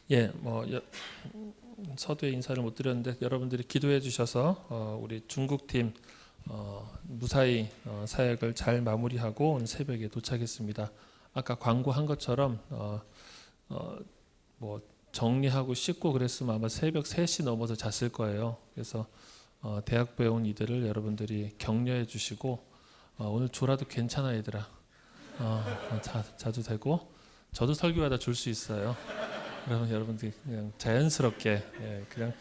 예, 서두에 인사를 못 드렸는데 여러분들이 기도해 주셔서 우리 중국팀 무사히 사역을 잘 마무리하고 오늘 새벽에 도착했습니다. 아까 광고한 것처럼 정리하고 씻고 그랬으면 아마 새벽 3시 넘어서 잤을 거예요. 그래서 대학부에 온 이들을 여러분들이 격려해 주시고 오늘 졸아도 괜찮아 얘들아. 자도 되고 저도 설교하다 졸 수 있어요. 그러면 여러분들이 그냥 자연스럽게 그냥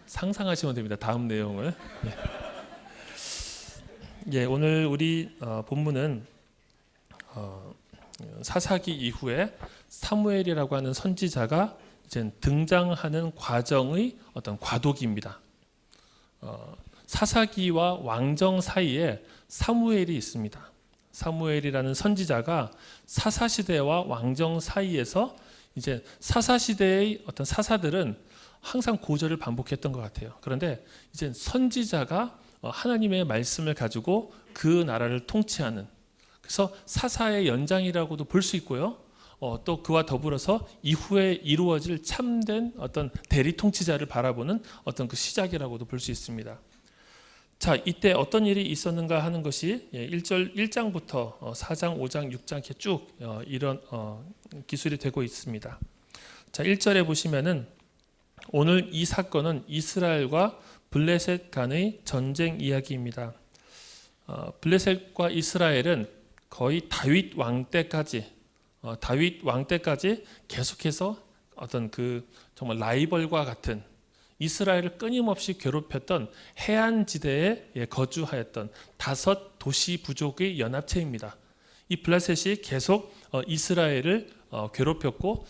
상상하시면 됩니다. 다음 내용을. 오늘 우리 본문은 사사기 이후에 사무엘이라고 하는 선지자가 이제 등장하는 과정의 어떤 과도기입니다. 사사기와 왕정 사이에 사무엘이 있습니다. 사무엘이라는 선지자가 사사시대와 왕정 사이에서 이제 사사시대의 어떤 사사들은 항상 고절을 반복했던 것 같아요. 그런데 이제 선지자가 하나님의 말씀을 가지고 그 나라를 통치하는, 그래서 사사의 연장이라고도 볼 수 있고요. 또 그와 더불어서 이후에 이루어질 참된 어떤 대리 통치자를 바라보는 어떤 그 시작이라고도 볼 수 있습니다. 자, 이때 어떤 일이 있었는가 하는 것이 1장부터 4장, 5장, 6장 이렇게 쭉 이런 기술이 되고 있습니다. 자, 1절에 보시면은 오늘 이 사건은 이스라엘과 블레셋 간의 전쟁 이야기입니다. 블레셋과 이스라엘은 거의 다윗 왕 때까지 계속해서 어떤 그 정말 라이벌과 같은 이스라엘을 끊임없이 괴롭혔던 해안지대에 거주하였던 5 도시 부족의 연합체입니다. 이 블레셋이 계속 이스라엘을 괴롭혔고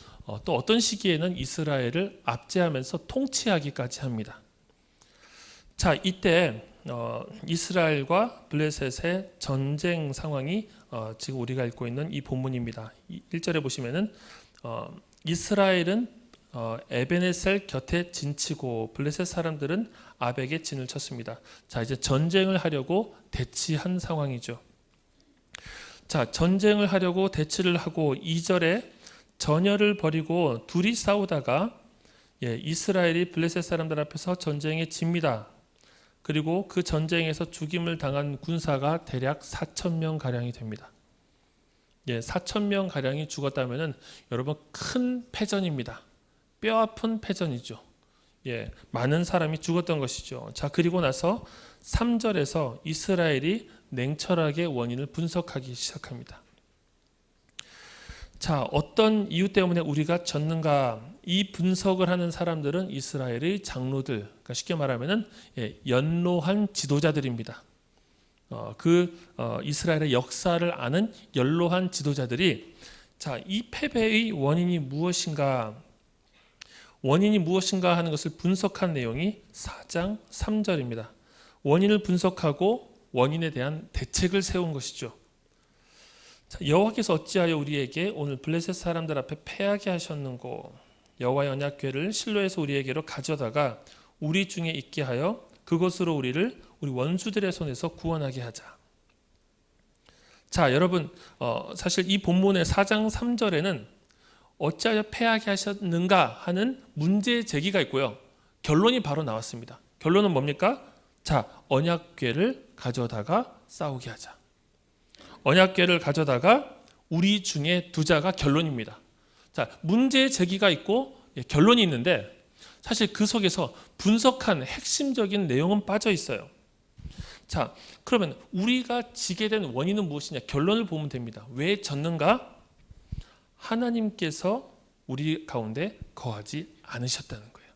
또 어떤 시기에는 이스라엘을 압제하면서 통치하기까지 합니다. 자, 이때 이스라엘과 블레셋의 전쟁 상황이 지금 우리가 읽고 있는 이 본문입니다. 1절에 보시면은 이스라엘은 에베네셀 곁에 진치고 블레셋 사람들은 아벡에 진을 쳤습니다. 자, 이제 전쟁을 하려고 대치한 상황이죠. 자, 전쟁을 하려고 대치를 하고 2절에 전열을 벌이고 둘이 싸우다가 이스라엘이 블레셋 사람들 앞에서 전쟁에 집니다. 그리고 그 전쟁에서 죽임을 당한 군사가 대략 4,000명 가량이 됩니다. 4,000명 가량이 죽었다면은 여러분 큰 패전입니다. 뼈아픈 패전이죠. 많은 사람이 죽었던 것이죠. 자, 그리고 나서 3절에서 이스라엘이 냉철하게 원인을 분석하기 시작합니다. 자, 어떤 이유 때문에 우리가 졌는가? 이 분석을 하는 사람들은 이스라엘의 장로들, 그러니까 쉽게 말하면은 연로한 지도자들입니다. 이스라엘의 역사를 아는 연로한 지도자들이 자, 이 패배의 원인이 무엇인가 하는 것을 분석한 내용이 4장 3절입니다. 원인을 분석하고 원인에 대한 대책을 세운 것이죠. 자, 여호와께서 어찌하여 우리에게 오늘 블레셋 사람들 앞에 패하게 하셨는고? 여호와의 언약궤를 실로에서 우리에게로 가져다가 우리 중에 있게 하여 그것으로 우리 원수들의 손에서 구원하게 하자. 자, 여러분, 사실 이 본문의 4장 3절에는 어찌하여 패하게 하셨는가 하는 문제 제기가 있고요. 결론이 바로 나왔습니다. 결론은 뭡니까? 자, 언약궤를 가져다가 싸우게 하자. 언약궤를 가져다가 우리 중에 두자가 결론입니다. 자, 문제 제기가 있고 결론이 있는데 사실 그 속에서 분석한 핵심적인 내용은 빠져 있어요. 자, 그러면 우리가 지게 된 원인은 무엇이냐? 결론을 보면 됩니다. 왜 졌는가? 하나님께서 우리 가운데 거하지 않으셨다는 거예요.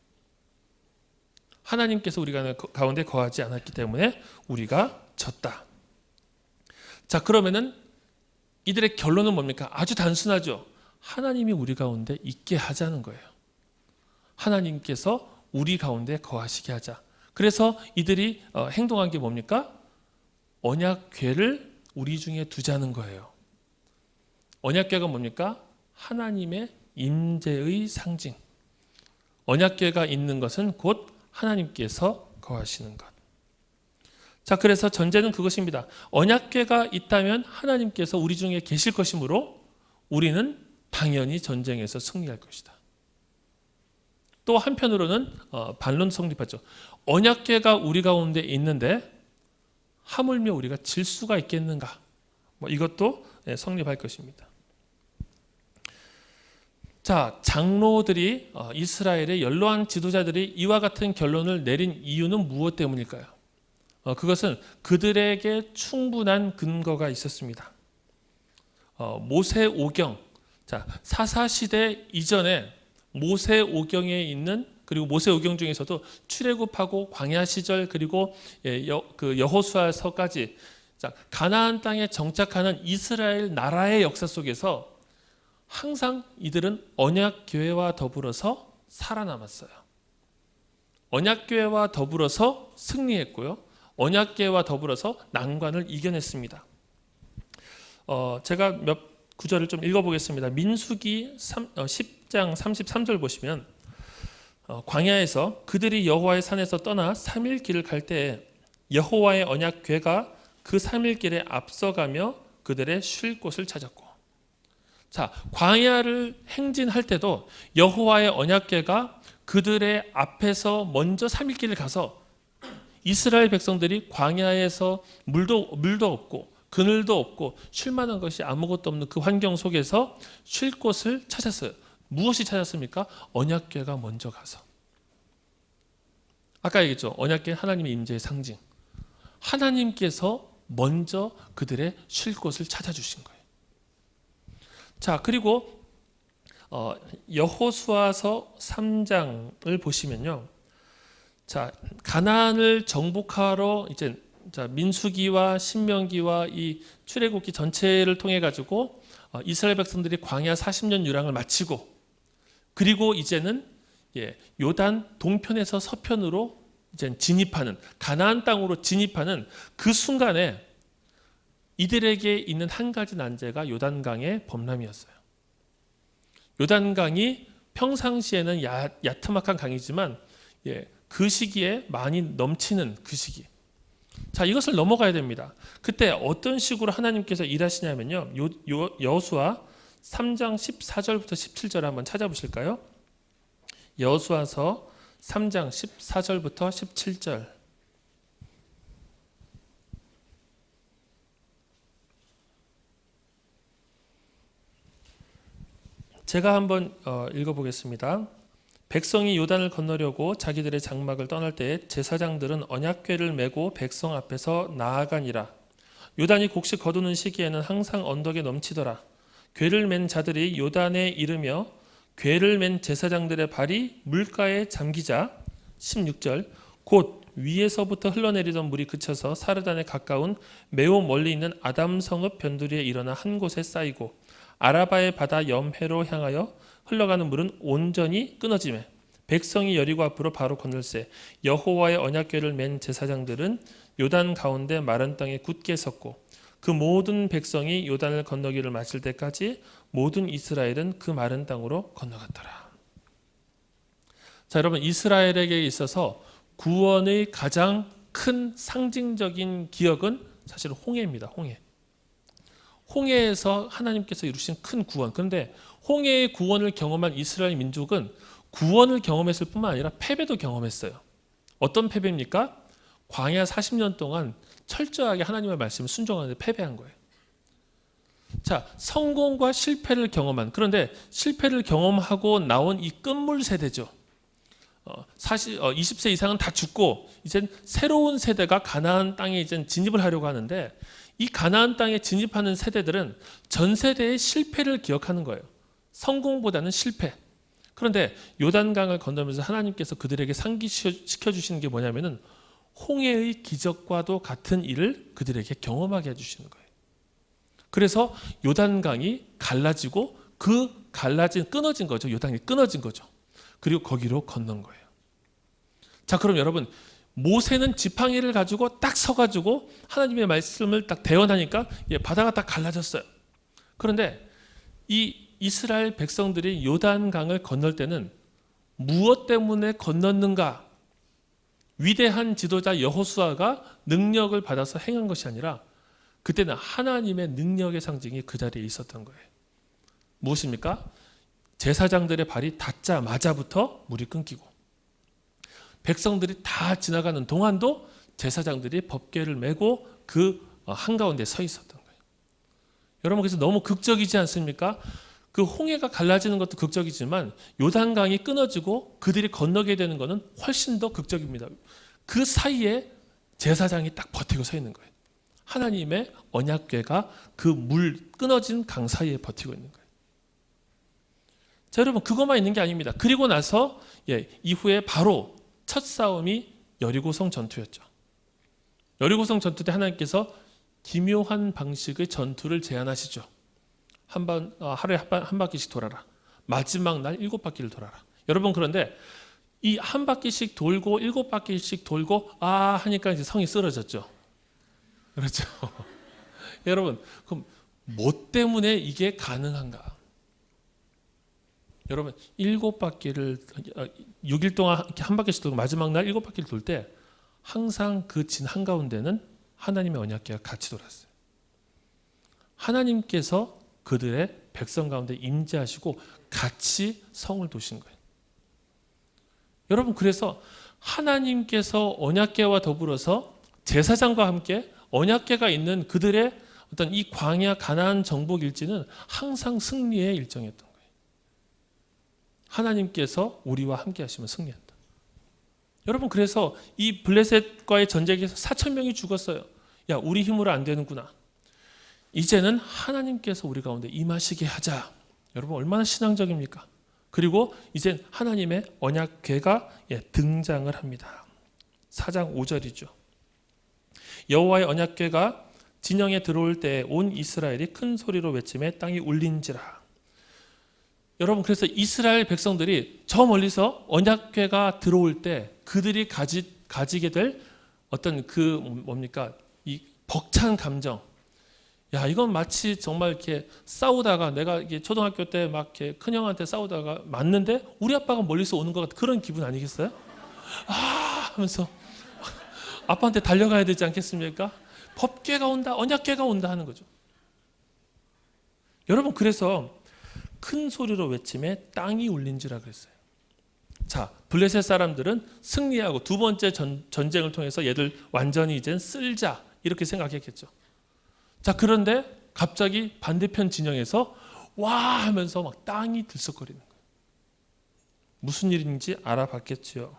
하나님께서 우리 가운데 거하지 않았기 때문에 우리가 졌다. 자, 그러면은 이들의 결론은 뭡니까? 아주 단순하죠. 하나님이 우리 가운데 있게 하자는 거예요. 하나님께서 우리 가운데 거하시게 하자. 그래서 이들이 행동한 게 뭡니까? 언약궤를 우리 중에 두자는 거예요. 언약궤가 뭡니까? 하나님의 임재의 상징. 언약궤가 있는 것은 곧 하나님께서 거하시는 것. 자, 그래서 전제는 그것입니다. 언약궤가 있다면 하나님께서 우리 중에 계실 것이므로 우리는 당연히 전쟁에서 승리할 것이다. 또 한편으로는 반론 성립하죠. 언약궤가 우리 가운데 있는데 하물며 우리가 질 수가 있겠는가? 이것도 성립할 것입니다. 자, 장로들이 이스라엘의 연로한 지도자들이 이와 같은 결론을 내린 이유는 무엇 때문일까요? 그것은 그들에게 충분한 근거가 있었습니다. 모세오경, 자, 사사시대 이전에 모세오경에 있는, 그리고 모세오경 중에서도 출애굽하고 광야 시절, 그리고 여호수아서까지 가나안 땅에 정착하는 이스라엘 나라의 역사 속에서 항상 이들은 언약궤와 더불어서 살아남았어요. 언약궤와 더불어서 승리했고요. 언약궤와 더불어서 난관을 이겨냈습니다. 제가 몇 구절을 좀 읽어보겠습니다. 민수기 10장 33절 보시면 광야에서 그들이 여호와의 산에서 떠나 3일 길을 갈 때에 여호와의 언약궤가 그 3일 길에 앞서가며 그들의 쉴 곳을 찾았고, 자, 광야를 행진할 때도 여호와의 언약궤가 그들의 앞에서 먼저 3일 길을 가서 이스라엘 백성들이 광야에서 물도 없고 그늘도 없고 쉴 만한 것이 아무것도 없는 그 환경 속에서 쉴 곳을 찾았어요. 무엇이 찾았습니까? 언약궤가 먼저 가서. 아까 얘기했죠. 언약궤 하나님의 임재의 상징. 하나님께서 먼저 그들의 쉴 곳을 찾아주신 거예요. 자, 그리고 여호수아서 3장을 보시면요. 자, 가나안을 정복하러 이제 민수기와 신명기와 이 출애굽기 전체를 통해 가지고 이스라엘 백성들이 광야 40년 유랑을 마치고, 그리고 이제는 요단 동편에서 서편으로 이제 진입하는, 가나안 땅으로 진입하는 그 순간에 이들에게 있는 한 가지 난제가 요단강의 범람이었어요. 요단강이 평상시에는 야트막한 강이지만 그 시기에 많이 넘치는 그 시기. 자, 이것을 넘어가야 됩니다. 그때 어떤 식으로 하나님께서 일하시냐면요. 여호수아 3장 14절부터 17절 한번 찾아보실까요? 여호수아서 3장 14절부터 17절. 제가 한번 읽어보겠습니다. 백성이 요단을 건너려고 자기들의 장막을 떠날 때에 제사장들은 언약궤를 메고 백성 앞에서 나아가니라. 요단이 곡식 거두는 시기에는 항상 언덕에 넘치더라. 궤를 맨 자들이 요단에 이르며 궤를 맨 제사장들의 발이 물가에 잠기자 16절 곧 위에서부터 흘러내리던 물이 그쳐서 사르단에 가까운 매우 멀리 있는 아담 성읍 변두리에 일어나 한 곳에 쌓이고 아라바의 바다 염해로 향하여 흘러가는 물은 온전히 끊어지매 백성이 여리고 앞으로 바로 건널세 여호와의 언약궤를 맨 제사장들은 요단 가운데 마른 땅에 굳게 섰고 그 모든 백성이 요단을 건너기를 마칠 때까지 모든 이스라엘은 그 마른 땅으로 건너갔더라. 자, 여러분, 이스라엘에게 있어서 구원의 가장 큰 상징적인 기억은 사실 홍해입니다. 홍해에서 하나님께서 이루신 큰 구원. 그런데 홍해의 구원을 경험한 이스라엘 민족은 구원을 경험했을 뿐만 아니라 패배도 경험했어요. 어떤 패배입니까? 광야 40년 동안 철저하게 하나님의 말씀을 순종하는데 패배한 거예요. 자, 성공과 실패를 경험한, 그런데 실패를 경험하고 나온 이 끝물 세대죠. 사실 20세 이상은 다 죽고 이제 새로운 세대가 가나안 땅에 이제 진입을 하려고 하는데, 이 가나안 땅에 진입하는 세대들은 전 세대의 실패를 기억하는 거예요. 성공보다는 실패. 그런데 요단강을 건너면서 하나님께서 그들에게 상기시켜 주시는 게 뭐냐면은 홍해의 기적과도 같은 일을 그들에게 경험하게 해주시는 거예요. 그래서 요단강이 갈라지고 그 끊어진 거죠. 요단이 끊어진 거죠. 그리고 거기로 건넌 거예요. 자, 그럼 여러분, 모세는 지팡이를 가지고 딱 서가지고 하나님의 말씀을 딱 대언하니까 바다가 딱 갈라졌어요. 그런데 이 이스라엘 백성들이 요단강을 건널 때는 무엇 때문에 건넜는가? 위대한 지도자 여호수아가 능력을 받아서 행한 것이 아니라 그때는 하나님의 능력의 상징이 그 자리에 있었던 거예요. 무엇입니까? 제사장들의 발이 닿자마자부터 물이 끊기고 백성들이 다 지나가는 동안도 제사장들이 법궤를 메고 그 한가운데 서 있었던 거예요. 여러분, 그래서 너무 극적이지 않습니까? 그 홍해가 갈라지는 것도 극적이지만 요단강이 끊어지고 그들이 건너게 되는 것은 훨씬 더 극적입니다. 그 사이에 제사장이 딱 버티고 서 있는 거예요. 하나님의 언약궤가 그 물 끊어진 강 사이에 버티고 있는 거예요. 자, 여러분, 그것만 있는 게 아닙니다. 그리고 나서 이후에 바로 첫 싸움이 여리고성 전투였죠. 여리고성 전투 때 하나님께서 기묘한 방식의 전투를 제안하시죠. 하루에 한 바퀴씩 돌아라. 마지막 날 7바퀴를 돌아라. 여러분, 그런데 이 한 바퀴씩 돌고 7바퀴씩 돌고 하니까 이제 성이 쓰러졌죠. 그렇죠. 여러분, 그럼 뭐 때문에 이게 가능한가? 여러분, 7바퀴를 6일 동안 한 바퀴씩 돌고 마지막 날 7바퀴를 돌 때 항상 그 진 한가운데는 하나님의 언약궤가 같이 돌았어요. 하나님께서 그들의 백성 가운데 임재하시고 같이 성을 도신 거예요. 여러분, 그래서 하나님께서 언약궤와 더불어서 제사장과 함께 언약궤가 있는 그들의 어떤 이 광야 가나안 정복 일지는 항상 승리의 일정이었던 거예요. 하나님께서 우리와 함께 하시면 승리한다. 여러분, 그래서 이 블레셋과의 전쟁에서 4,000명이 죽었어요. 야, 우리 힘으로 안 되는구나. 이제는 하나님께서 우리 가운데 임하시게 하자. 여러분, 얼마나 신앙적입니까? 그리고 이제 하나님의 언약궤가 등장을 합니다. 4장 5절이죠. 여호와의 언약궤가 진영에 들어올 때 온 이스라엘이 큰 소리로 외치며 땅이 울린지라. 여러분, 그래서 이스라엘 백성들이 저 멀리서 언약궤가 들어올 때 그들이 가지게 될 어떤 그 뭡니까? 이 벅찬 감정. 야, 이건 마치 정말 이렇게 싸우다가 내가 이게 초등학교 때 막 이렇게 큰형한테 싸우다가 맞는데 우리 아빠가 멀리서 오는 것 같은 그런 기분 아니겠어요? 하면서 아빠한테 달려가야 되지 않겠습니까? 법궤가 온다, 언약궤가 온다 하는 거죠. 여러분, 그래서 큰 소리로 외침에 땅이 울린지라 그랬어요. 자, 블레셋 사람들은 승리하고 두 번째 전쟁을 통해서 얘들 완전히 이젠 쓸자 이렇게 생각했겠죠. 자, 그런데 갑자기 반대편 진영에서 와 하면서 막 땅이 들썩거리는 거예요. 무슨 일인지 알아봤겠지요.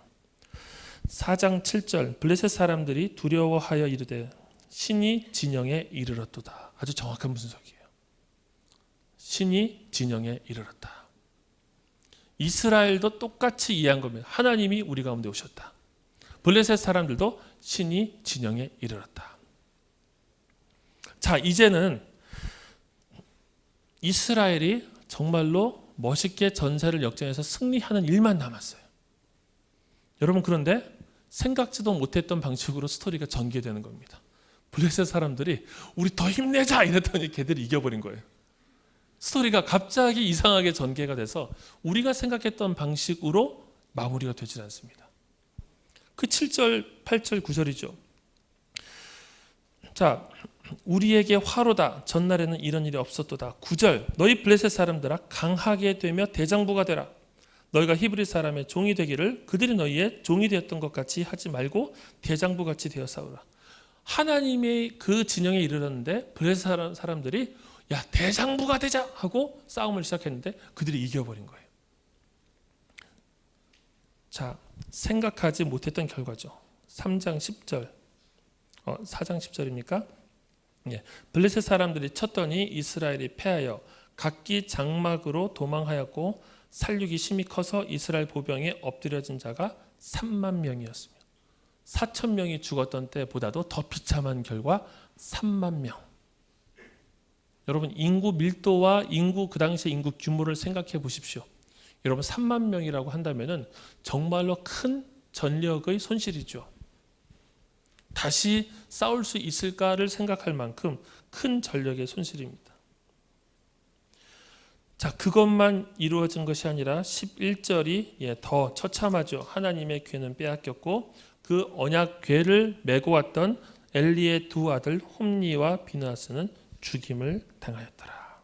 4장 7절 블레셋 사람들이 두려워하여 이르되 신이 진영에 이르렀도다. 아주 정확한 분석이에요. 신이 진영에 이르렀다. 이스라엘도 똑같이 이해한 겁니다. 하나님이 우리 가운데 오셨다. 블레셋 사람들도 신이 진영에 이르렀다. 자, 이제는 이스라엘이 정말로 멋있게 전세를 역전해서 승리하는 일만 남았어요. 여러분, 그런데 생각지도 못했던 방식으로 스토리가 전개되는 겁니다. 블레셋 사람들이 우리 더 힘내자 이랬더니 걔들이 이겨버린 거예요. 스토리가 갑자기 이상하게 전개가 돼서 우리가 생각했던 방식으로 마무리가 되질 않습니다. 그 7절, 8절, 9절이죠. 자, 우리에게 화로다. 전날에는 이런 일이 없었도다. 9절, 너희 블레셋 사람들아 강하게 되며 대장부가 되라. 너희가 히브리 사람의 종이 되기를 그들이 너희의 종이 되었던 것 같이 하지 말고 대장부 같이 되어 싸우라. 하나님의 그 진영에 이르렀는데 블레셋 사람들이 야, 대장부가 되자 하고 싸움을 시작했는데 그들이 이겨버린 거예요. 자, 생각하지 못했던 결과죠. 3장 10절 4장 10절입니까? 예. 블레셋 사람들이 쳤더니 이스라엘이 패하여 각기 장막으로 도망하였고 살육이 심히 커서 이스라엘 보병에 엎드려진 자가 3만 명이었으며 4천 명이 죽었던 때보다도 더 비참한 결과 3만 명. 여러분, 인구 밀도와 그 당시의 인구 규모를 생각해 보십시오. 여러분, 3만 명이라고 한다면은 정말로 큰 전력의 손실이죠. 다시 싸울 수 있을까를 생각할 만큼 큰 전력의 손실입니다. 자, 그것만 이루어진 것이 아니라 11절이 더 처참하죠. 하나님의 궤는 빼앗겼고 그 언약 궤를 메고 왔던 엘리의 두 아들 홈니와 비느하스는 죽임을 당하였더라.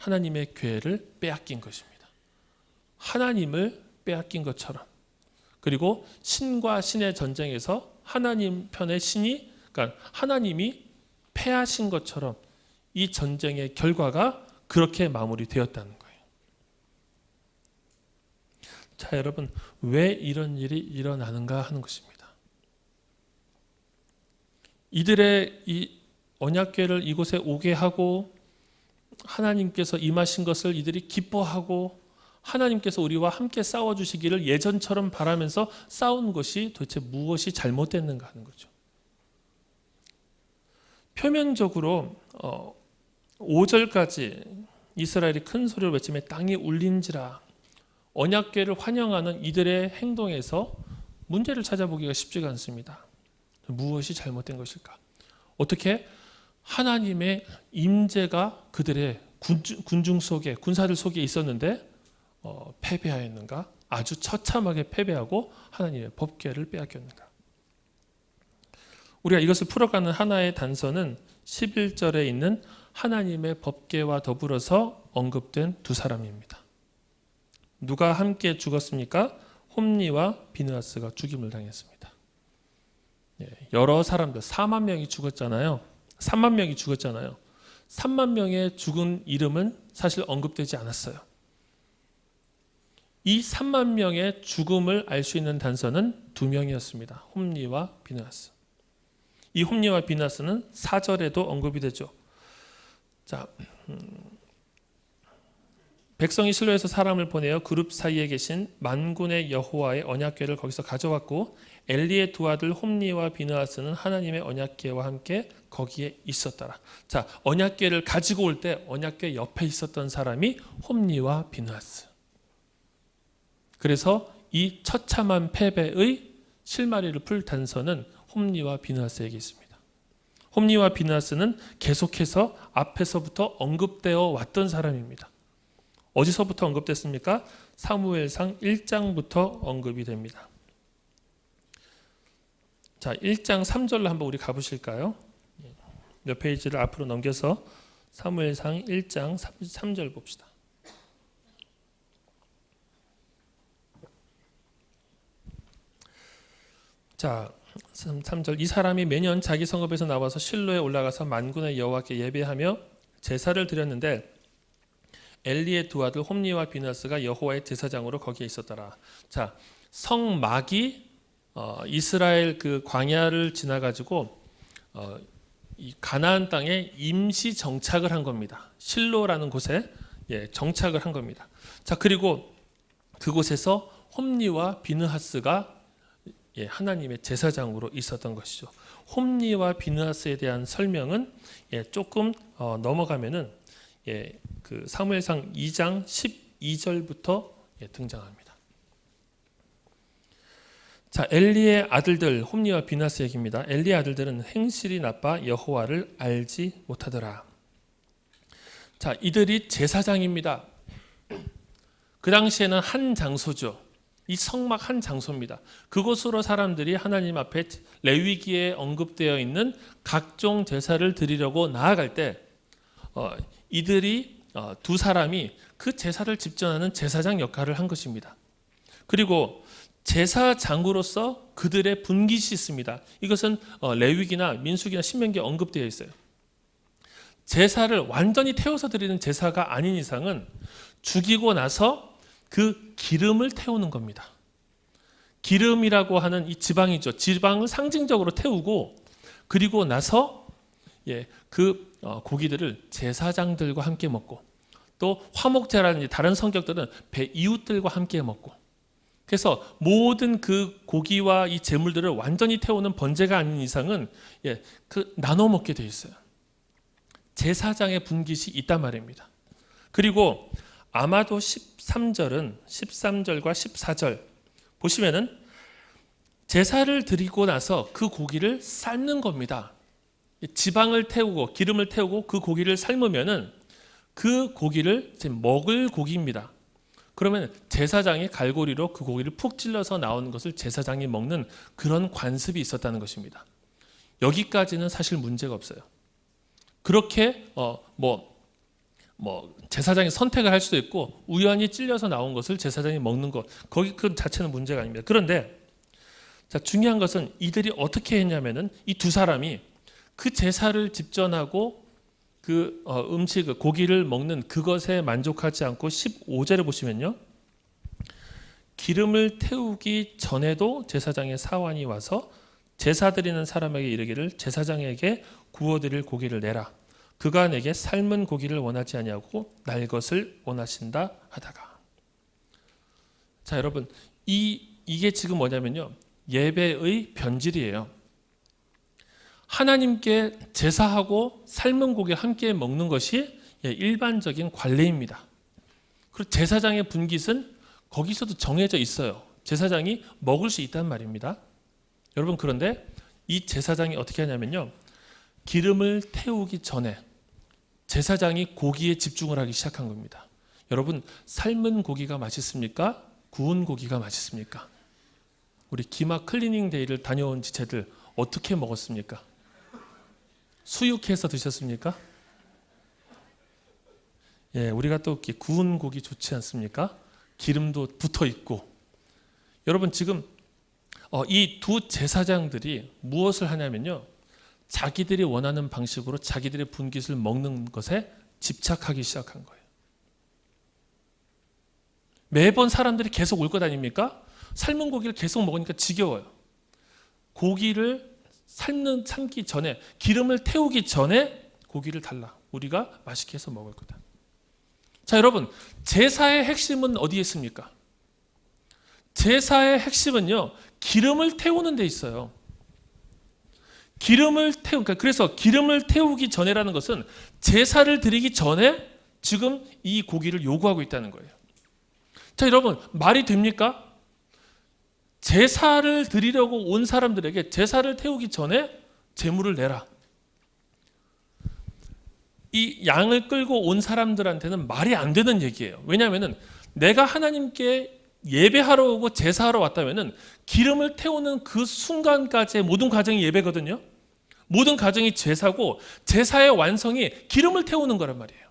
하나님의 괴를 빼앗긴 것입니다. 하나님을 빼앗긴 것처럼. 그리고 신과 신의 전쟁에서 하나님 편의 신이, 그러니까 하나님이 패하신 것처럼 이 전쟁의 결과가 그렇게 마무리되었다는 거예요. 자, 여러분, 왜 이런 일이 일어나는가 하는 것입니다. 이들의 이 언약궤를 이곳에 오게 하고 하나님께서 임하신 것을 이들이 기뻐하고 하나님께서 우리와 함께 싸워주시기를 예전처럼 바라면서 싸운 것이 도대체 무엇이 잘못됐는가 하는 거죠. 표면적으로 5절까지 이스라엘이 큰 소리를 외치며 땅이 울린지라, 언약궤를 환영하는 이들의 행동에서 문제를 찾아보기가 쉽지가 않습니다. 무엇이 잘못된 것일까? 어떻게 하나님의 임재가 그들의 군중 속에, 군사들 속에 있었는데 패배하였는가? 아주 처참하게 패배하고 하나님의 법궤를 빼앗겼는가? 우리가 이것을 풀어가는 하나의 단서는 11절에 있는 하나님의 법궤와 더불어서 언급된 두 사람입니다. 누가 함께 죽었습니까? 홈니와 비느하스가 죽임을 당했습니다. 여러 사람들, 4만 명이 죽었잖아요. 3만 명이 죽었잖아요. 3만 명의 죽은 이름은 사실 언급되지 않았어요. 이 3만 명의 죽음을 알 수 있는 단서는 두 명이었습니다. 홈니와 비느하스. 이 홈니와 비느하스는 4절에도 언급이 되죠. 자, 백성이 실로에서 사람을 보내어 그룹 사이에 계신 만군의 여호와의 언약궤를 거기서 가져왔고 엘리의 두 아들 홈니와 비느하스는 하나님의 언약궤와 함께 거기에 있었더라. 자, 언약궤를 가지고 올 때 언약궤 옆에 있었던 사람이 홈니와 비느하스. 그래서 이 처참한 패배의 실마리를 풀 단서는 홈니와 비느하스에게 있습니다. 홈니와 비느하스는 계속해서 앞에서부터 언급되어 왔던 사람입니다. 어디서부터 언급됐습니까? 사무엘상 1장부터 언급이 됩니다. 자, 1장 3절로 한번 우리 가보실까요? 몇 페이지를 앞으로 넘겨서 사무엘상 1장 3절 봅시다. 자, 3절. 이 사람이 매년 자기 성읍에서 나와서 실로에 올라가서 만군의 여호와께 예배하며 제사를 드렸는데 엘리의 두 아들 홈니와 비느하스가 여호와의 제사장으로 거기에 있었더라. 자, 성막이 이스라엘 그 광야를 지나가지고 이 가나안 땅에 임시 정착을 한 겁니다. 실로라는 곳에 정착을 한 겁니다. 자, 그리고 그곳에서 홈니와 비느하스가 하나님의 제사장으로 있었던 것이죠. 홈니와 비느하스에 대한 설명은 조금 넘어가면은 그 사무엘상 2장 12절부터 등장합니다. 자, 엘리의 아들들 홈니와 비느하스 얘기입니다. 엘리의 아들들은 행실이 나빠 여호와를 알지 못하더라. 자, 이들이 제사장입니다. 그 당시에는 한 장소죠. 이 성막 한 장소입니다. 그곳으로 사람들이 하나님 앞에 레위기에 언급되어 있는 각종 제사를 드리려고 나아갈 때 이들이 두 사람이 그 제사를 집전하는 제사장 역할을 한 것입니다. 그리고 제사장으로서 그들의 분깃이 있습니다. 이것은 레위기나 민수기나 신명기에 언급되어 있어요. 제사를 완전히 태워서 드리는 제사가 아닌 이상은 죽이고 나서 그 기름을 태우는 겁니다. 기름이라고 하는 이 지방이죠. 지방을 상징적으로 태우고 그리고 나서 그 고기들을 제사장들과 함께 먹고 또 화목제라든지 다른 성격들은 이웃들과 함께 먹고 그래서 모든 그 고기와 이 제물들을 완전히 태우는 번제가 아닌 이상은 그 나눠 먹게 돼 있어요. 제사장의 분깃이 있단 말입니다. 그리고 아마도 13절과 14절 보시면은 제사를 드리고 나서 그 고기를 삶는 겁니다. 지방을 태우고 기름을 태우고 그 고기를 삶으면은 그 고기를 먹을 고기입니다. 그러면 제사장이 갈고리로 그 고기를 푹 찔러서 나오는 것을 제사장이 먹는 그런 관습이 있었다는 것입니다. 여기까지는 사실 문제가 없어요. 그렇게 뭐 제사장이 선택을 할 수도 있고 우연히 찔려서 나온 것을 제사장이 먹는 것, 거기 그 자체는 문제가 아닙니다. 그런데 자, 중요한 것은 이들이 어떻게 했냐면은 이 두 사람이 그 제사를 집전하고 그 음식, 고기를 먹는 그것에 만족하지 않고 15절에 보시면요, 기름을 태우기 전에도 제사장의 사환이 와서 제사 드리는 사람에게 이르기를 제사장에게 구워드릴 고기를 내라. 그가 내게 삶은 고기를 원하지 아니하고 날 것을 원하신다 하다가. 자, 여러분, 이게 지금 뭐냐면요, 예배의 변질이에요. 하나님께 제사하고 삶은 고기 함께 먹는 것이 일반적인 관례입니다. 그리고 제사장의 분깃은 거기서도 정해져 있어요. 제사장이 먹을 수 있단 말입니다. 여러분, 그런데 이 제사장이 어떻게 하냐면요, 기름을 태우기 전에 제사장이 고기에 집중을 하기 시작한 겁니다. 여러분, 삶은 고기가 맛있습니까? 구운 고기가 맛있습니까? 우리 기마 클리닝 데이를 다녀온 지체들 어떻게 먹었습니까? 수육해서 드셨습니까? 예, 우리가 또 구운 고기 좋지 않습니까? 기름도 붙어 있고. 여러분, 지금 이 두 제사장들이 무엇을 하냐면요, 자기들이 원하는 방식으로 자기들의 분깃을 먹는 것에 집착하기 시작한 거예요. 매번 사람들이 계속 올 것 아닙니까? 삶은 고기를 계속 먹으니까 지겨워요. 고기를 삶기 전에, 기름을 태우기 전에 고기를 달라. 우리가 맛있게 해서 먹을 거다. 자, 여러분, 제사의 핵심은 어디에 있습니까? 제사의 핵심은요, 기름을 태우는 데 있어요. 그래서 기름을 태우기 전에라는 것은 제사를 드리기 전에 지금 이 고기를 요구하고 있다는 거예요. 자, 여러분, 말이 됩니까? 제사를 드리려고 온 사람들에게 제사를 태우기 전에 제물을 내라. 이 양을 끌고 온 사람들한테는 말이 안 되는 얘기예요. 왜냐하면 내가 하나님께 예배하러 오고 제사하러 왔다면 기름을 태우는 그 순간까지의 모든 과정이 예배거든요. 모든 과정이 제사고 제사의 완성이 기름을 태우는 거란 말이에요.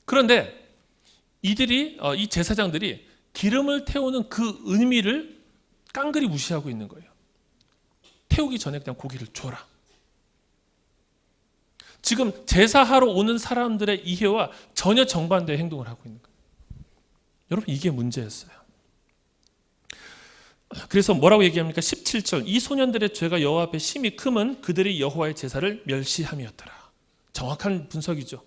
그런데 이 제사장들이 기름을 태우는 그 의미를 깡그리 무시하고 있는 거예요. 태우기 전에 그냥 고기를 줘라. 지금 제사하러 오는 사람들의 이해와 전혀 정반대의 행동을 하고 있는 거예요. 여러분, 이게 문제였어요. 그래서 뭐라고 얘기합니까? 17절, 이 소년들의 죄가 여호와 앞에 심히 크면 그들이 여호와의 제사를 멸시함이었더라. 정확한 분석이죠.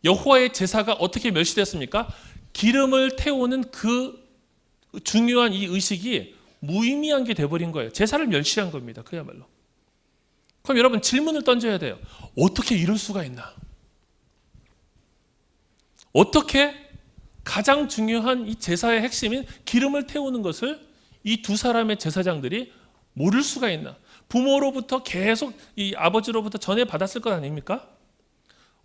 여호와의 제사가 어떻게 멸시됐습니까? 기름을 태우는 그 중요한 이 의식이 무의미한 게 돼버린 거예요. 제사를 멸시한 겁니다. 그야말로. 그럼 여러분, 질문을 던져야 돼요. 어떻게 이럴 수가 있나? 어떻게 가장 중요한 이 제사의 핵심인 기름을 태우는 것을 이 두 사람의 제사장들이 모를 수가 있나? 부모로부터 계속 이 아버지로부터 전해받았을 것 아닙니까?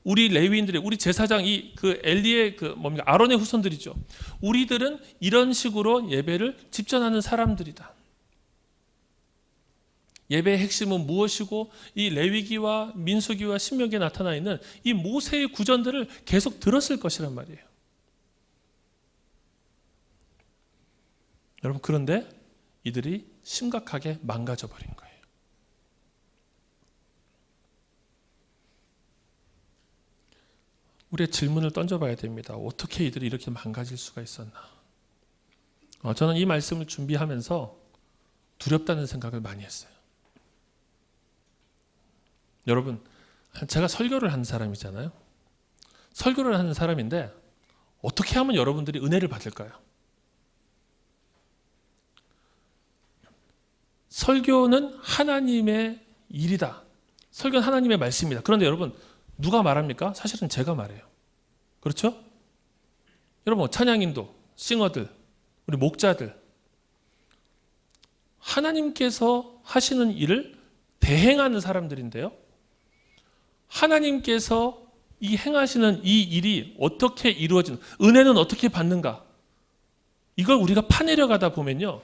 우리 레위인들이, 우리 제사장, 엘리의 아론의 후손들이죠. 우리들은 이런 식으로 예배를 집전하는 사람들이다. 예배의 핵심은 무엇이고, 이 레위기와 민수기와 신명기에 나타나 있는 이 모세의 구전들을 계속 들었을 것이란 말이에요. 여러분, 그런데 이들이 심각하게 망가져 버린 거예요. 우리의 질문을 던져봐야 됩니다. 어떻게 이들이 이렇게 망가질 수가 있었나? 저는 이 말씀을 준비하면서 두렵다는 생각을 많이 했어요. 여러분, 제가 설교를 하는 사람이잖아요. 설교를 하는 사람인데 어떻게 하면 여러분들이 은혜를 받을까요? 설교는 하나님의 일이다. 설교는 하나님의 말씀이다. 그런데 여러분, 누가 말합니까? 사실은 제가 말해요. 그렇죠? 여러분, 찬양인도, 싱어들, 우리 목자들, 하나님께서 하시는 일을 대행하는 사람들인데요, 하나님께서 이 행하시는 이 일이 어떻게 이루어지는, 은혜는 어떻게 받는가, 이걸 우리가 파내려 가다 보면요,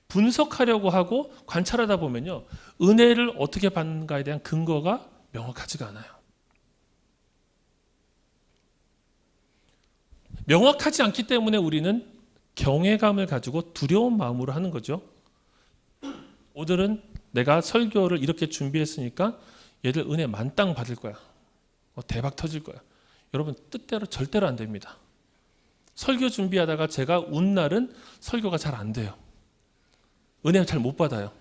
분석하려고 하고 관찰하다 보면요, 은혜를 어떻게 받는가에 대한 근거가 명확하지가 않아요. 명확하지 않기 때문에 우리는 경외감을 가지고 두려운 마음으로 하는 거죠. 오늘은 내가 설교를 이렇게 준비했으니까 얘들 은혜 만땅 받을 거야. 대박 터질 거야. 여러분 뜻대로 절대로 안 됩니다. 설교 준비하다가 제가 운 날은 설교가 잘 안 돼요. 은혜 잘 못 받아요.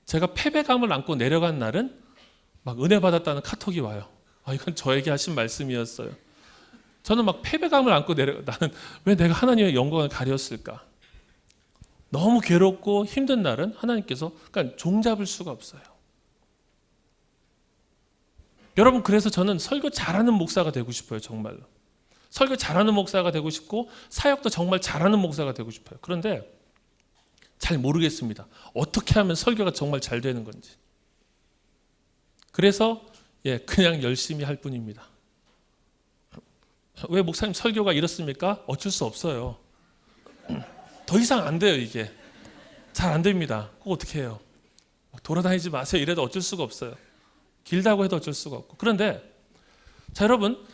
제가 패배감을 안고 내려간 날은 막 은혜 받았다는 카톡이 와요. 이건 저에게 하신 말씀이었어요. 저는 막 패배감을 안고 나는 왜 내가 하나님의 영광을 가렸을까? 너무 괴롭고 힘든 날은 하나님께서 그러니까 종잡을 수가 없어요. 여러분 그래서 저는 설교 잘하는 목사가 되고 싶어요. 정말로. 설교 잘하는 목사가 되고 싶고 사역도 정말 잘하는 목사가 되고 싶어요. 그런데 잘 모르겠습니다. 어떻게 하면 설교가 정말 잘 되는 건지. 그래서 그냥 열심히 할 뿐입니다. 왜 목사님 설교가 이렇습니까? 어쩔 수 없어요. 더 이상 안 돼요. 이게 잘 안 됩니다. 그거 어떻게 해요? 돌아다니지 마세요. 이래도 어쩔 수가 없어요. 길다고 해도 어쩔 수가 없고. 그런데 자 여러분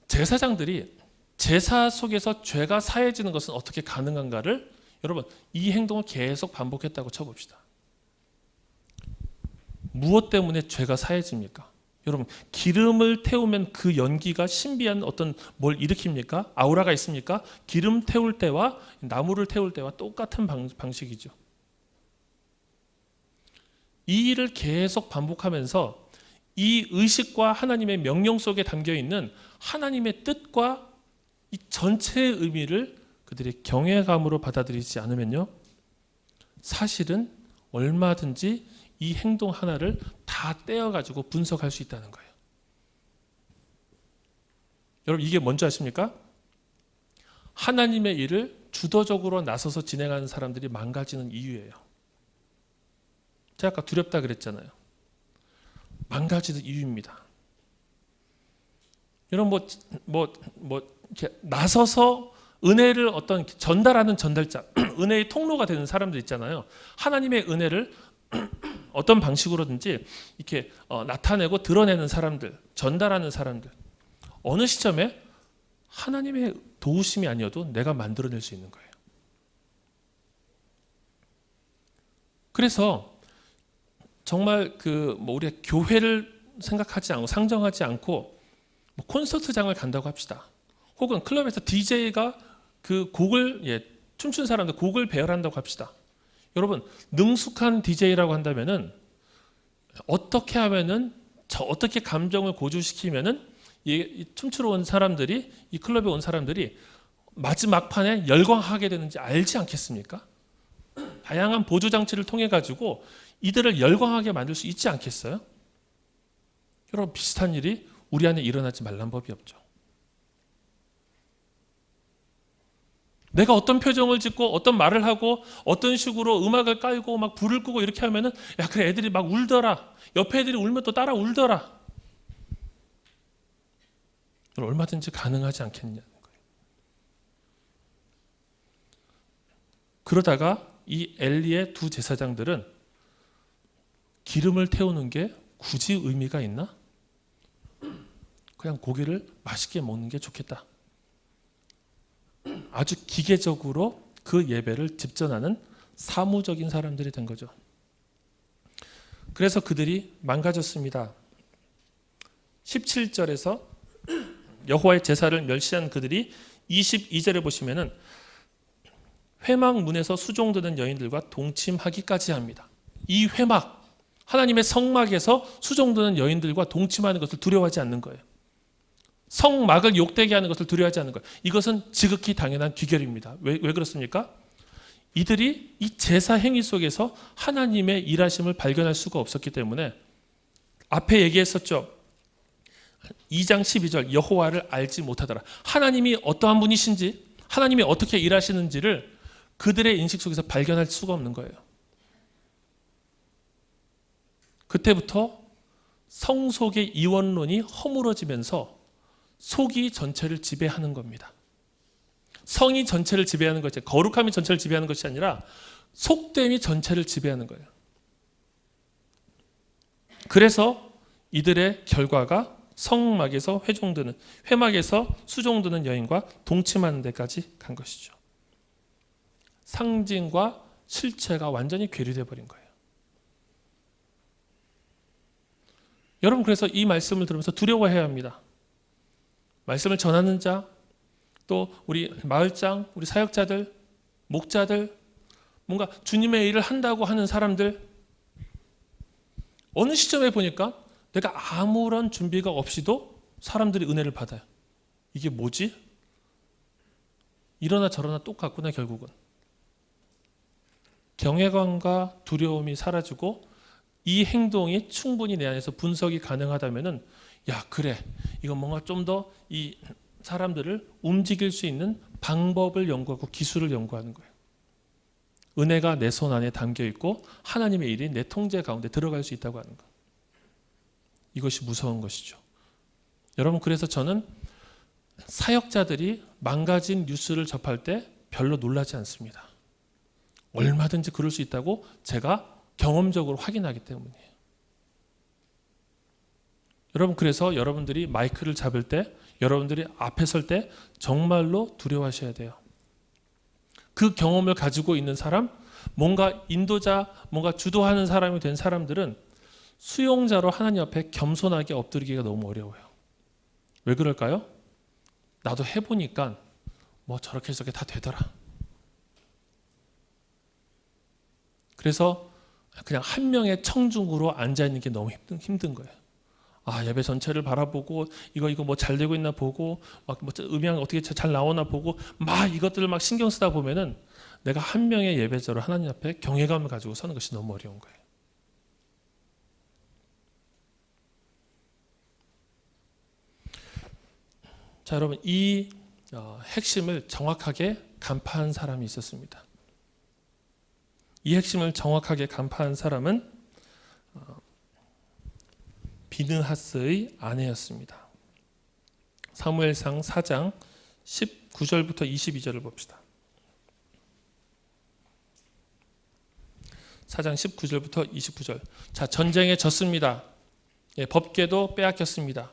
제사장들이 제사 속에서 죄가 사해지는 것은 어떻게 가능한가를 여러분 이 행동을 계속 반복했다고 쳐봅시다. 무엇 때문에 죄가 사해집니까? 여러분 기름을 태우면 그 연기가 신비한 어떤 뭘 일으킵니까? 아우라가 있습니까? 기름 태울 때와 나무를 태울 때와 똑같은 방식이죠. 이 일을 계속 반복하면서 이 의식과 하나님의 명령 속에 담겨있는 하나님의 뜻과 이 전체의 의미를 그들이 경외감으로 받아들이지 않으면요 사실은 얼마든지 이 행동 하나를 다 떼어가지고 분석할 수 있다는 거예요. 여러분 이게 뭔지 아십니까? 하나님의 일을 주도적으로 나서서 진행하는 사람들이 망가지는 이유예요. 제가 아까 두렵다 그랬잖아요. 망가지는 이유입니다. 여러분 이렇게 나서서 은혜를 어떤 전달하는 전달자, 은혜의 통로가 되는 사람들 있잖아요. 하나님의 은혜를 어떤 방식으로든지 이렇게 나타내고 드러내는 사람들, 전달하는 사람들. 어느 시점에 하나님의 도우심이 아니어도 내가 만들어낼 수 있는 거예요. 그래서 정말 우리가 교회를 생각하지 않고 상정하지 않고 콘서트장을 간다고 합시다. 혹은 클럽에서 DJ가 그 곡을 춤춘 사람들 곡을 배열한다고 합시다. 여러분 능숙한 DJ라고 한다면은 어떻게 하면은 어떻게 감정을 고조시키면은 이 춤추러 온 사람들이 이 클럽에 온 사람들이 마지막 판에 열광하게 되는지 알지 않겠습니까? 다양한 보조 장치를 통해 가지고 이들을 열광하게 만들 수 있지 않겠어요? 여러분 비슷한 일이 우리 안에 일어나지 말란 법이 없죠. 내가 어떤 표정을 짓고 어떤 말을 하고 어떤 식으로 음악을 깔고 막 불을 끄고 이렇게 하면은 그래 애들이 막 울더라. 옆에 애들이 울면 또 따라 울더라. 얼마든지 가능하지 않겠냐는 거예요. 그러다가 이 엘리의 두 제사장들은 기름을 태우는 게 굳이 의미가 있나? 그냥 고기를 맛있게 먹는 게 좋겠다. 아주 기계적으로 그 예배를 집전하는 사무적인 사람들이 된 거죠. 그래서 그들이 망가졌습니다. 17절에서 여호와의 제사를 멸시한 그들이 22절에 보시면은 회막문에서 수종드는 여인들과 동침하기까지 합니다. 이 회막, 하나님의 성막에서 수종드는 여인들과 동침하는 것을 두려워하지 않는 거예요. 성막을 욕되게 하는 것을 두려워하지 않는 거예요. 이것은 지극히 당연한 귀결입니다. 왜 그렇습니까? 이들이 이 제사 행위 속에서 하나님의 일하심을 발견할 수가 없었기 때문에 앞에 얘기했었죠. 2장 12절 여호와를 알지 못하더라. 하나님이 어떠한 분이신지 하나님이 어떻게 일하시는지를 그들의 인식 속에서 발견할 수가 없는 거예요. 그때부터 성속의 이원론이 허물어지면서 속이 전체를 지배하는 겁니다. 성이 전체를 지배하는 것이 거룩함이 전체를 지배하는 것이 아니라 속됨이 전체를 지배하는 거예요. 그래서 이들의 결과가 성막에서 회막에서 수종드는 여인과 동침하는 데까지 간 것이죠. 상징과 실체가 완전히 괴리되어 버린 거예요. 여러분, 그래서 이 말씀을 들으면서 두려워해야 합니다. 말씀을 전하는 자, 또 우리 마을장, 우리 사역자들, 목자들, 뭔가 주님의 일을 한다고 하는 사람들, 어느 시점에 보니까 내가 아무런 준비가 없이도 사람들이 은혜를 받아요. 이게 뭐지? 이러나 저러나 똑같구나. 결국은 경외감과 두려움이 사라지고 이 행동이 충분히 내 안에서 분석이 가능하다면은, 야, 그래, 이건 뭔가 좀 더 이 사람들을 움직일 수 있는 방법을 연구하고 기술을 연구하는 거예요. 은혜가 내 손 안에 담겨 있고 하나님의 일이 내 통제 가운데 들어갈 수 있다고 하는 것. 이것이 무서운 것이죠. 여러분, 그래서 저는 사역자들이 망가진 뉴스를 접할 때 별로 놀라지 않습니다. 얼마든지 그럴 수 있다고 제가 경험적으로 확인하기 때문이에요. 여러분, 그래서 여러분들이 마이크를 잡을 때, 여러분들이 앞에 설 때 정말로 두려워하셔야 돼요. 그 경험을 가지고 있는 사람, 뭔가 인도자, 뭔가 주도하는 사람이 된 사람들은 수용자로 하나님 앞에 겸손하게 엎드리기가 너무 어려워요. 왜 그럴까요? 나도 해보니까 뭐 저렇게 저렇게 다 되더라. 그래서 그냥 한 명의 청중으로 앉아있는 게 너무 힘든 거예요. 아, 예배 전체를 바라보고 이거 뭐 잘 되고 있나 보고 막 뭐 음향 어떻게 잘 나오나 보고 막 이것들을 막 신경 쓰다 보면은 내가 한 명의 예배자로 하나님 앞에 경외감을 가지고 서는 것이 너무 어려운 거예요. 자, 여러분, 이 핵심을 정확하게 간파한 사람이 있었습니다. 이 핵심을 정확하게 간파한 사람은 비느하스의 아내였습니다. 사무엘상 4장 19절부터 22절을 봅시다. 4장 19절부터 29절. 자, 전쟁에 졌습니다. 예, 법궤도 빼앗겼습니다.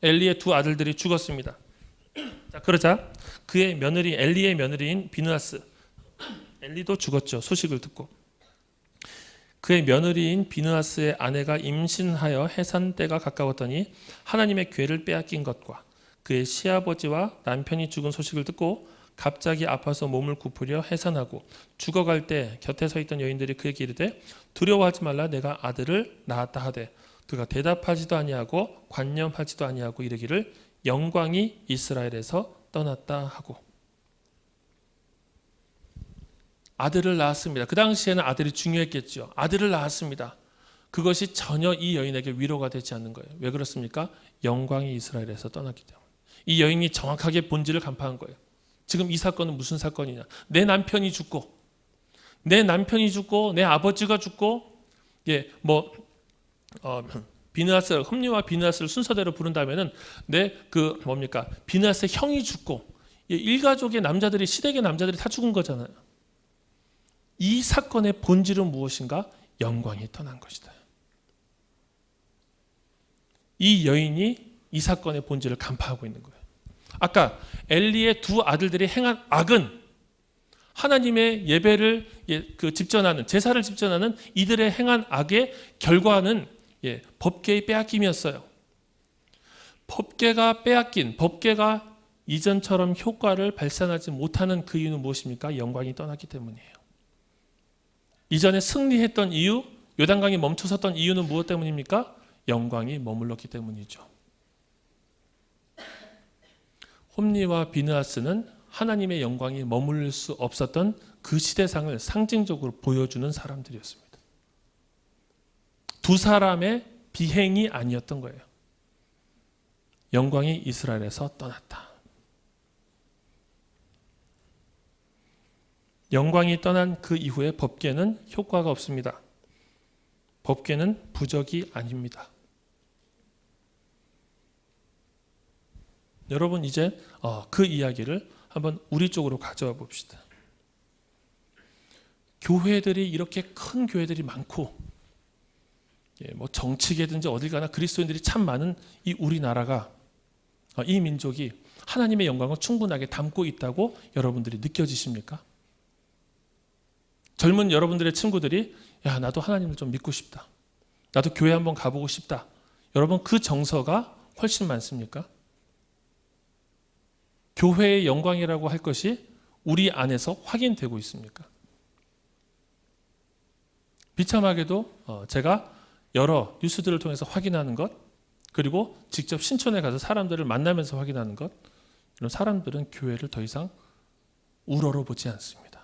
엘리의 두 아들들이 죽었습니다. 자, 그러자 그의 며느리, 엘리의 며느리인 비느하스, 엘리도 죽었죠. 소식을 듣고. 그의 며느리인 비느하스의 아내가 임신하여 해산 때가 가까웠더니 하나님의 궤를 빼앗긴 것과 그의 시아버지와 남편이 죽은 소식을 듣고 갑자기 아파서 몸을 굽으려 해산하고 죽어갈 때 곁에 서 있던 여인들이 그에게 이르되 두려워하지 말라, 내가 아들을 낳았다 하되 그가 대답하지도 아니하고 관념하지도 아니하고 이르기를 영광이 이스라엘에서 떠났다 하고. 아들을 낳았습니다. 그 당시에는 아들이 중요했겠죠. 아들을 낳았습니다. 그것이 전혀 이 여인에게 위로가 되지 않는 거예요. 왜 그렇습니까? 영광이 이스라엘에서 떠났기 때문에. 이 여인이 정확하게 본질을 간파한 거예요. 지금 이 사건은 무슨 사건이냐? 내 남편이 죽고 내 아버지가 죽고, 비느하스, 홈리와 비느하스를 순서대로 부른다면은 비느하스의 형이 죽고, 일가족의 남자들이, 시댁의 남자들이 다 죽은 거잖아요. 이 사건의 본질은 무엇인가? 영광이 떠난 것이다. 이 여인이 이 사건의 본질을 간파하고 있는 거예요. 아까 엘리의 두 아들들이 행한 악은 하나님의 예배를 집전하는, 제사를 집전하는 이들의 행한 악의 결과는 법궤의 빼앗김이었어요. 법궤가 이전처럼 효과를 발산하지 못하는 그 이유는 무엇입니까? 영광이 떠났기 때문이에요. 이전에 승리했던 이유, 요단강이 멈춰섰던 이유는 무엇 때문입니까? 영광이 머물렀기 때문이죠. 홈리와 비느하스는 하나님의 영광이 머물 수 없었던 그 시대상을 상징적으로 보여주는 사람들이었습니다. 두 사람의 비행이 아니었던 거예요. 영광이 이스라엘에서 떠났다. 영광이 떠난 그 이후에 법궤는 효과가 없습니다. 법궤는 부적이 아닙니다. 여러분, 이제 그 이야기를 한번 우리 쪽으로 가져와 봅시다. 교회들이 이렇게 큰 교회들이 많고 뭐 정치계든지 어딜 가나 그리스도인들이 참 많은 이 우리나라가, 이 민족이 하나님의 영광을 충분하게 담고 있다고 여러분들이 느껴지십니까? 젊은 여러분들의 친구들이 야, 나도 하나님을 좀 믿고 싶다. 나도 교회 한번 가보고 싶다. 여러분, 그 정서가 훨씬 많습니까? 교회의 영광이라고 할 것이 우리 안에서 확인되고 있습니까? 비참하게도 제가 여러 뉴스들을 통해서 확인하는 것, 그리고 직접 신촌에 가서 사람들을 만나면서 확인하는 것, 이런 사람들은 교회를 더 이상 우러러 보지 않습니다.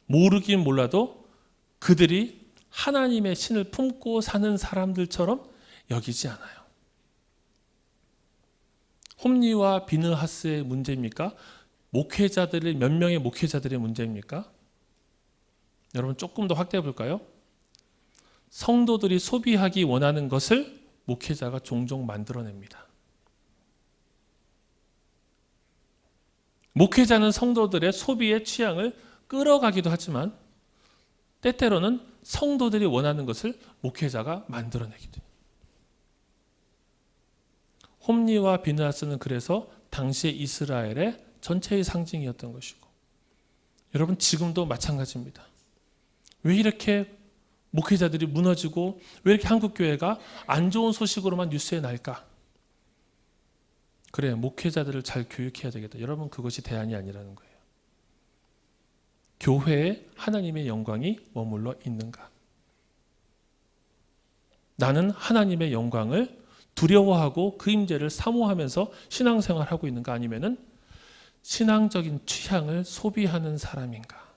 모르긴 몰라도 그들이 하나님의 신을 품고 사는 사람들처럼 여기지 않아요. 홈리와 비느하스의 문제입니까? 목회자들의 몇 명의 목회자들의 문제입니까? 여러분, 조금 더 확대해 볼까요? 성도들이 소비하기 원하는 것을 목회자가 종종 만들어냅니다. 목회자는 성도들의 소비의 취향을 끌어가기도 하지만 때때로는 성도들이 원하는 것을 목회자가 만들어내기도 해요. 홈리와 비느하스는 그래서 당시의 이스라엘의 전체의 상징이었던 것이고, 여러분, 지금도 마찬가지입니다. 왜 이렇게 목회자들이 무너지고 왜 이렇게 한국교회가 안 좋은 소식으로만 뉴스에 날까? 그래, 목회자들을 잘 교육해야 되겠다. 여러분, 그것이 대안이 아니라는 거예요. 교회에 하나님의 영광이 머물러 있는가? 나는 하나님의 영광을 두려워하고 그 임재를 사모하면서 신앙생활하고 있는가? 아니면은 신앙적인 취향을 소비하는 사람인가?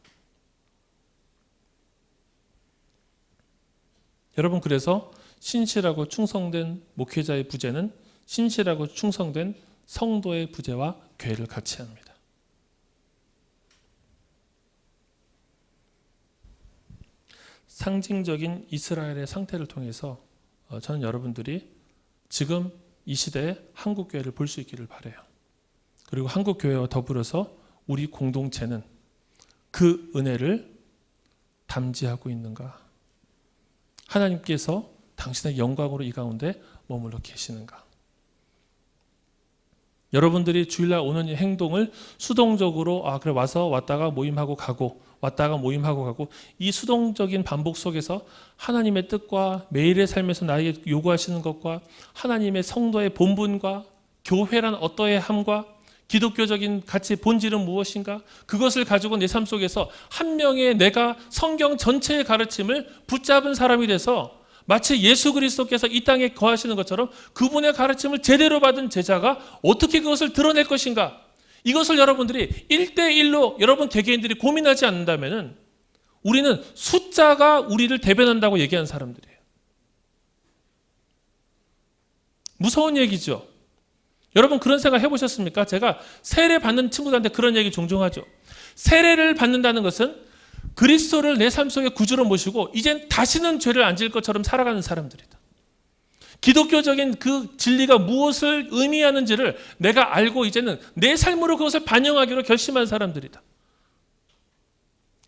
여러분, 그래서 신실하고 충성된 목회자의 부재는 신실하고 충성된 성도의 부재와 괴를 같이 합니다. 상징적인 이스라엘의 상태를 통해서 저는 여러분들이 지금 이 시대의 한국교회를 볼 수 있기를 바라요. 그리고 한국교회와 더불어서 우리 공동체는 그 은혜를 담지하고 있는가? 하나님께서 당신의 영광으로 이 가운데 머물러 계시는가? 여러분들이 주일날 오는 이 행동을 수동적으로 그래 와서 왔다가 모임하고 가고 왔다가 모임하고 가고, 이 수동적인 반복 속에서 하나님의 뜻과 매일의 삶에서 나에게 요구하시는 것과 하나님의 성도의 본분과 교회란 어떠함과 기독교적인 가치 본질은 무엇인가, 그것을 가지고 내 삶 속에서 한 명의 내가 성경 전체의 가르침을 붙잡은 사람이 돼서 마치 예수 그리스도께서 이 땅에 거하시는 것처럼 그분의 가르침을 제대로 받은 제자가 어떻게 그것을 드러낼 것인가, 이것을 여러분들이 1대1로 여러분 개개인들이 고민하지 않는다면 우리는 숫자가 우리를 대변한다고 얘기하는 사람들이에요. 무서운 얘기죠. 여러분, 그런 생각 해보셨습니까? 제가 세례 받는 친구들한테 그런 얘기 종종 하죠. 세례를 받는다는 것은 그리스도를 내 삶 속에 구주로 모시고 이젠 다시는 죄를 안 지을 것처럼 살아가는 사람들이다. 기독교적인 그 진리가 무엇을 의미하는지를 내가 알고 이제는 내 삶으로 그것을 반영하기로 결심한 사람들이다.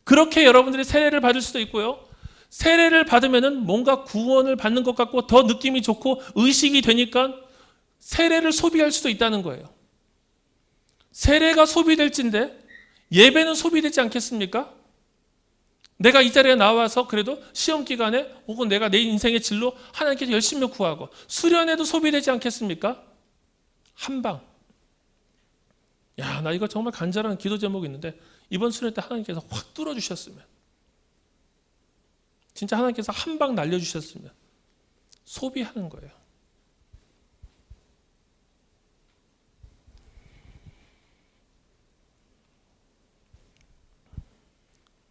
그렇게 여러분들이 세례를 받을 수도 있고요. 세례를 받으면은 뭔가 구원을 받는 것 같고 더 느낌이 좋고 의식이 되니까 세례를 소비할 수도 있다는 거예요. 세례가 소비될진데 예배는 소비되지 않겠습니까? 내가 이 자리에 나와서 그래도 시험 기간에 혹은 내가 내 인생의 진로 하나님께서 열심히 구하고 수련회도 소비되지 않겠습니까? 한방. 야, 나 이거 정말 간절한 기도 제목이 있는데 이번 수련회 때 하나님께서 확 뚫어주셨으면, 진짜 하나님께서 한방 날려주셨으면. 소비하는 거예요.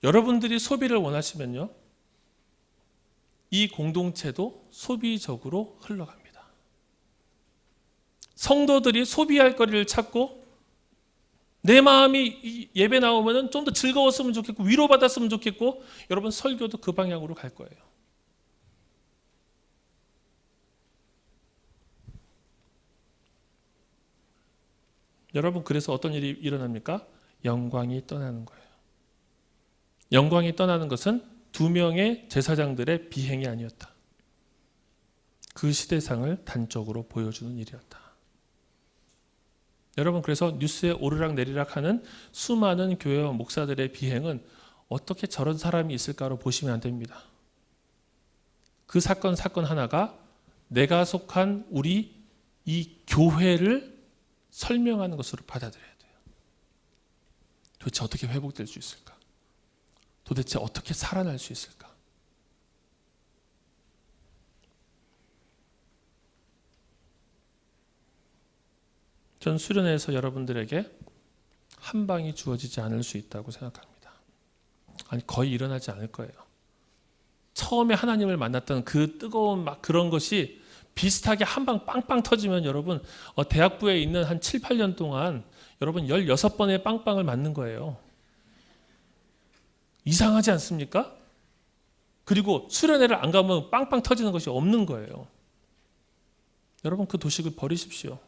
여러분들이 소비를 원하시면요, 이 공동체도 소비적으로 흘러갑니다. 성도들이 소비할 거리를 찾고 내 마음이 예배 나오면 좀 더 즐거웠으면 좋겠고 위로받았으면 좋겠고, 여러분 설교도 그 방향으로 갈 거예요. 여러분, 그래서 어떤 일이 일어납니까? 영광이 떠나는 거예요. 영광이 떠나는 것은 두 명의 제사장들의 비행이 아니었다. 그 시대상을 단적으로 보여주는 일이었다. 여러분, 그래서 뉴스에 오르락내리락하는 수많은 교회와 목사들의 비행은 어떻게 저런 사람이 있을까로 보시면 안 됩니다. 그 사건 하나가 내가 속한 우리 이 교회를 설명하는 것으로 받아들여야 돼요. 도대체 어떻게 회복될 수 있을까? 도대체 어떻게 살아날 수 있을까? 전 수련회에서 여러분들에게 한 방이 주어지지 않을 수 있다고 생각합니다. 아니, 거의 일어나지 않을 거예요. 처음에 하나님을 만났던 그 뜨거운 막 그런 것이 비슷하게 한 방 빵빵 터지면 여러분 대학부에 있는 한 7, 8년 동안 여러분 16번의 빵빵을 맞는 거예요. 이상하지 않습니까? 그리고 수련회를 안 가면 빵빵 터지는 것이 없는 거예요. 여러분, 그 도식을 버리십시오.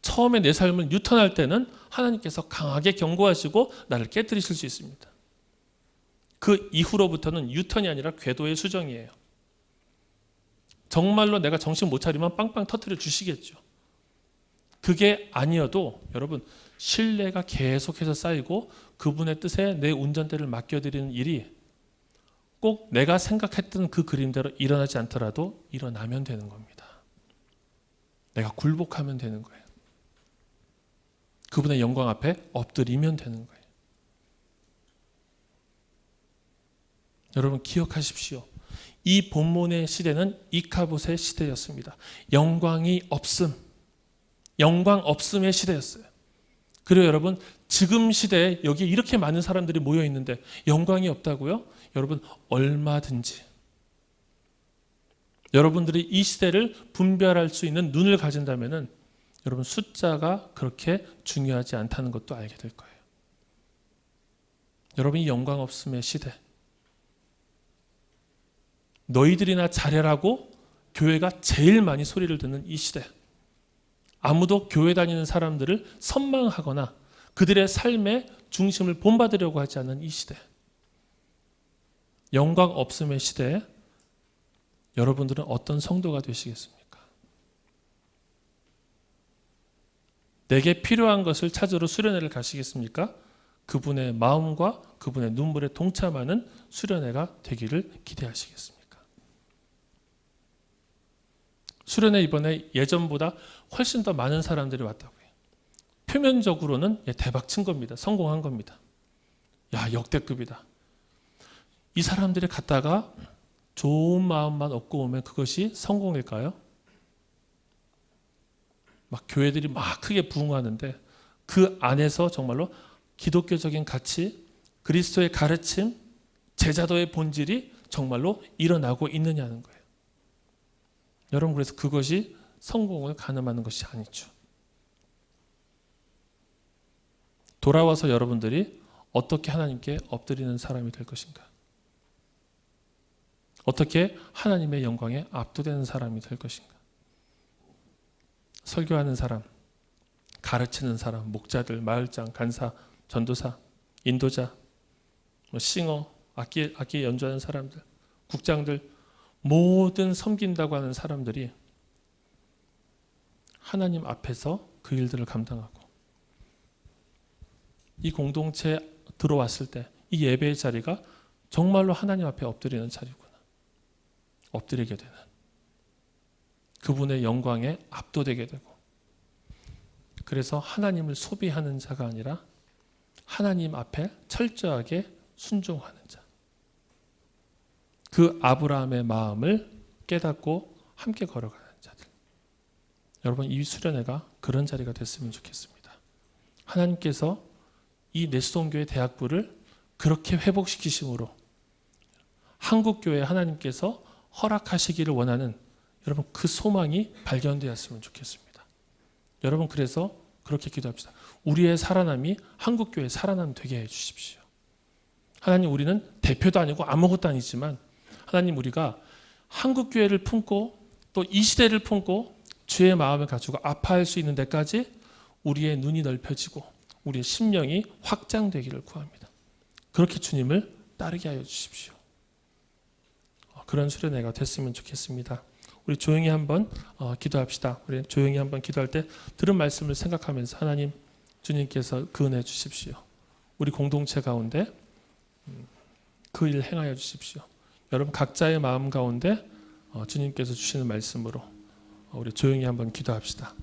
처음에 내 삶을 유턴할 때는 하나님께서 강하게 경고하시고 나를 깨뜨리실 수 있습니다. 그 이후로부터는 유턴이 아니라 궤도의 수정이에요. 정말로 내가 정신 못 차리면 빵빵 터뜨려 주시겠죠. 그게 아니어도 여러분, 신뢰가 계속해서 쌓이고 그분의 뜻에 내 운전대를 맡겨드리는 일이 꼭 내가 생각했던 그 그림대로 일어나지 않더라도 일어나면 되는 겁니다. 내가 굴복하면 되는 거예요. 그분의 영광 앞에 엎드리면 되는 거예요. 여러분, 기억하십시오. 이 본문의 시대는 이카봇의 시대였습니다. 영광이 없음, 영광 없음의 시대였어요. 그리고 여러분, 지금 시대에 여기에 이렇게 많은 사람들이 모여 있는데 영광이 없다고요? 여러분, 얼마든지 여러분들이 이 시대를 분별할 수 있는 눈을 가진다면은 여러분, 숫자가 그렇게 중요하지 않다는 것도 알게 될 거예요. 여러분, 이 영광 없음의 시대, 너희들이나 잘해라고 교회가 제일 많이 소리를 듣는 이 시대, 아무도 교회 다니는 사람들을 선망하거나 그들의 삶의 중심을 본받으려고 하지 않는 이 시대, 영광 없음의 시대에 여러분들은 어떤 성도가 되시겠습니까? 내게 필요한 것을 찾으러 수련회를 가시겠습니까? 그분의 마음과 그분의 눈물에 동참하는 수련회가 되기를 기대하시겠습니까? 수련회 이번에 예전보다 훨씬 더 많은 사람들이 왔다고요. 표면적으로는 대박 친 겁니다. 성공한 겁니다. 야, 역대급이다. 이 사람들이 갔다가 좋은 마음만 얻고 오면 그것이 성공일까요? 막 교회들이 막 크게 부흥하는데 그 안에서 정말로 기독교적인 가치, 그리스도의 가르침, 제자도의 본질이 정말로 일어나고 있느냐는 거예요. 여러분, 그래서 그것이 성공을 가늠하는 것이 아니죠. 돌아와서 여러분들이 어떻게 하나님께 엎드리는 사람이 될 것인가? 어떻게 하나님의 영광에 압도되는 사람이 될 것인가? 설교하는 사람, 가르치는 사람, 목자들, 마을장, 간사, 전도사, 인도자, 싱어, 악기 연주하는 사람들, 국장들, 모든 섬긴다고 하는 사람들이 하나님 앞에서 그 일들을 감당하고 이 공동체에 들어왔을 때 이 예배의 자리가 정말로 하나님 앞에 엎드리는 자리구나. 엎드리게 되는, 그분의 영광에 압도되게 되고, 그래서 하나님을 소비하는 자가 아니라 하나님 앞에 철저하게 순종하는 자, 그 아브라함의 마음을 깨닫고 함께 걸어가는 자들. 여러분, 이 수련회가 그런 자리가 됐으면 좋겠습니다. 하나님께서 이 내수동교회 대학부를 그렇게 회복시키심으로 한국교회 하나님께서 허락하시기를 원하는 여러분, 그 소망이 발견되었으면 좋겠습니다. 여러분, 그래서 그렇게 기도합시다. 우리의 살아남이 한국교회 살아남 되게 해주십시오. 하나님, 우리는 대표도 아니고 아무것도 아니지만 하나님, 우리가 한국교회를 품고 또 이 시대를 품고 주의 마음을 가지고 아파할 수 있는 데까지 우리의 눈이 넓혀지고 우리의 심령이 확장되기를 구합니다. 그렇게 주님을 따르게 하여 주십시오. 그런 수련회가 됐으면 좋겠습니다. 우리 조용히 한번 기도합시다. 우리 조용히 한번 기도할 때 들은 말씀을 생각하면서 하나님, 주님께서 그 은혜 주십시오. 우리 공동체 가운데 그 일 행하여 주십시오. 여러분 각자의 마음 가운데 주님께서 주시는 말씀으로 우리 조용히 한번 기도합시다.